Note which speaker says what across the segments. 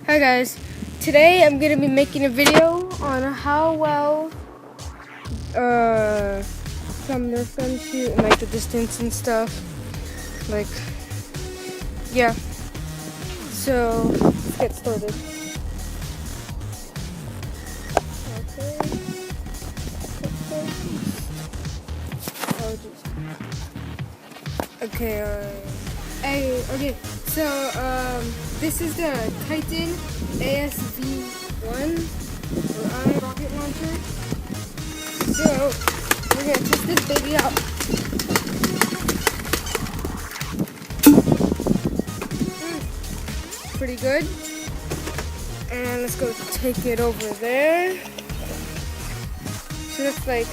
Speaker 1: Hi guys, today I'm going to be making a video on how well some Nerf guns shoot and like the distance and stuff. Like, yeah. So, let's get started. Okay, so this is the Titan ASV1 or rocket launcher. So we're gonna test this baby out. Pretty good. And let's go take it over there. So that's like,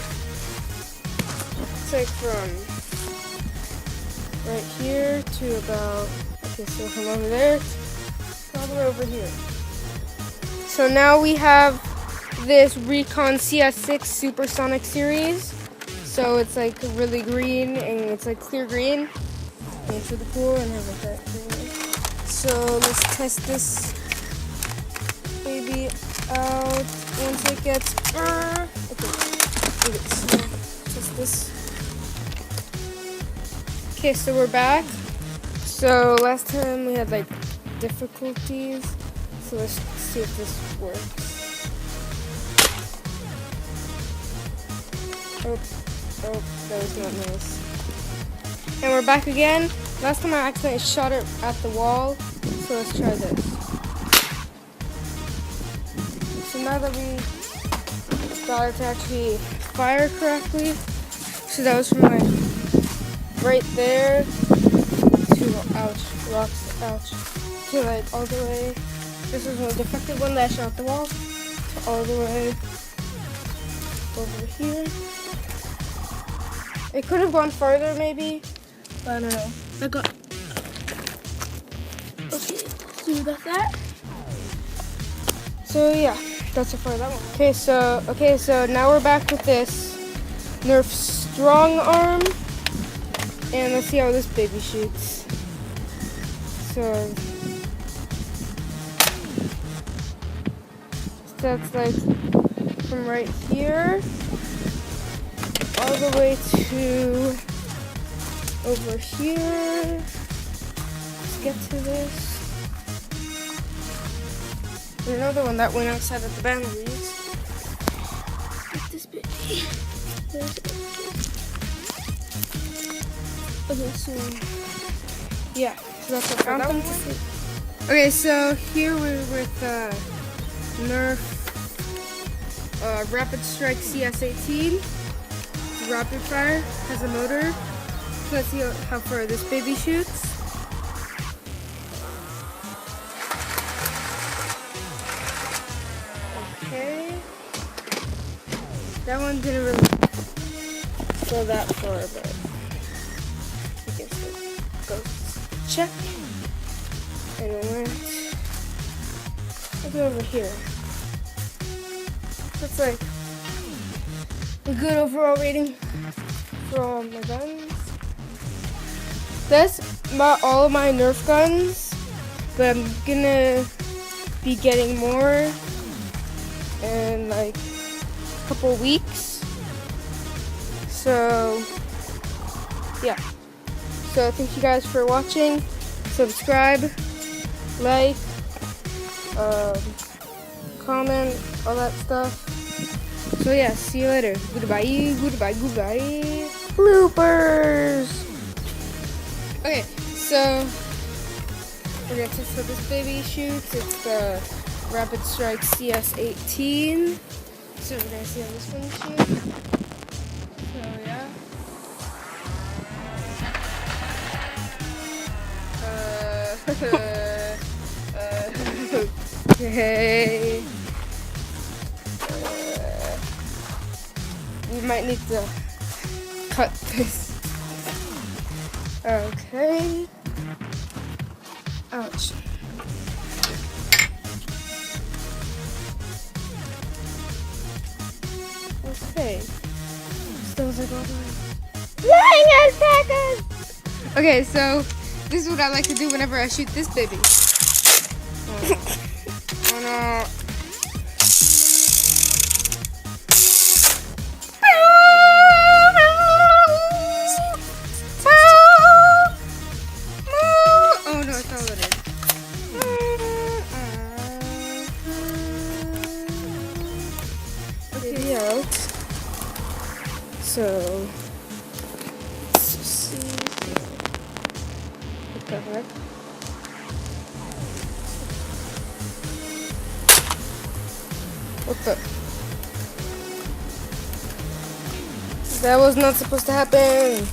Speaker 1: it's like from right here to about, okay, so from over there to all the way over here. So now we have this Recon CS-6 Supersonic series. So it's like really green and it's like clear green. And it's really cool and has like that green. So let's test this baby out once it gets, okay, so test this. Okay, so we're back. So last time we had like difficulties. So let's see if this works. Oh, that was not nice. And we're back again. Last time I accidentally shot it at the wall. So let's try this. So now that we got it to actually fire correctly. So that was from like right there to ouch, to like all the way. This is a defective one that I shot at the wall. To all the way over here. It could have gone farther maybe, but I don't know. Okay, so we got that. So yeah, that's so far that one. Okay, so now we're back with this Nerf Strongarm. And let's see how this baby shoots. So that's like from right here all the way to over here. Let's get to this. There's another one that went outside of the boundaries. Let's get this baby. There's it. Okay, so yeah, so that's what that one was. Okay, so here we're with Nerf Rapidstrike CS-18. Rapid fire, has a motor. So let's see how far this baby shoots. Okay, that one didn't really go that far, but go check, and it went over here. That's like a good overall rating for all my guns. That's all of my Nerf guns, but I'm gonna be getting more in like a couple weeks. So yeah. So thank you guys for watching. Subscribe, like, comment, all that stuff. So yeah, see you later. Goodbye. Bloopers. Okay, so we're gonna test how this baby shoots. It's the Rapidstrike CS-18. So we're gonna see how this one shoots. So yeah. Okay. We might need to cut this. Okay. Ouch. Okay. Still like all the way. 9 seconds! Okay, so this is what I like to do whenever I shoot this baby. Oh no. Oh no, it's not loaded. Okay, out. So, let's see. What the heck? What the? That was not supposed to happen.